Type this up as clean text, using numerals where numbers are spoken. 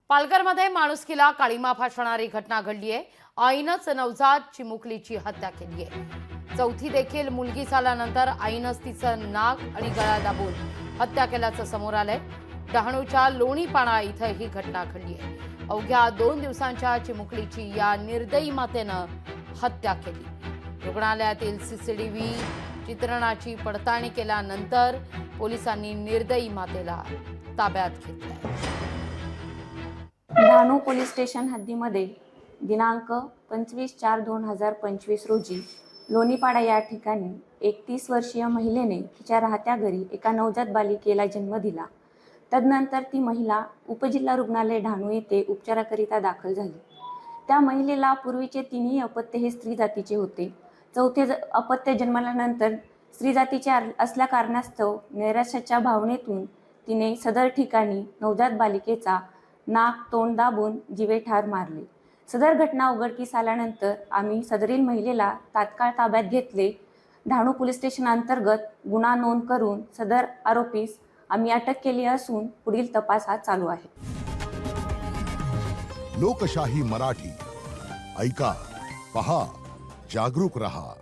पालघरमध्ये माणुसकीला काळीमा फासणारी घटना घडली आहे। आईनंच नवजात चिमुकलीची हत्या केली आहे। चौथी देखील मुलगी झाल्यानंतर आईनंच तिचं नाक आणि गळा दाबून हत्या केल्याचं समोर आलंय। डहाणूच्या लोणीपाडा इथं ही घटना घडली आहे। अवघ्या 2 दिवसांच्या चिमुकलीची या निर्दयी मातेनं हत्या केली। रुग्णालयातील सीसीटीव्ही चित्रणाची पडताळणी केल्यानंतर पोलिसांनी निर्दयी मातेला ताब्यात घेतलंय। डहाणू पोलीस स्टेशन हद्दीमध्ये दिनांक 25/4/2025 रोजी लोणीपाडा या ठिकाणी 31 वर्षीय महिलेने तिच्या राहत्या घरी एका नवजात बालिकेला जन्म दिला। तदनंतर ती महिला उपजिल्हा रुग्णालय डहाणू येथे उपचाराकरिता दाखल झाली। त्या महिलेला पूर्वीचे 3ही अपत्य हे स्त्री जातीचे होते। चौथे अपत्य जन्मल्यानंतर स्त्री जातीचे असल्या कारणास्तव नैराश्याच्या भावनेतून तिने सदर ठिकाणी नवजात बालिकेचा नाक तोंड दाबून जीवे ठार मारले। सदर घटना उघडकीस आल्यानंतर आम्ही सदरील महिलेला तात्काळ ताब्यात घेतले। डहाणू पोलीस स्टेशन अंतर्गत गुन्हा नोंद करून सदर आरोपीस आम्ही अटक केली असून पुढील तपास हा चालू आहे। लोकशाही मराठी ऐका, पहा, जागरूक रहा।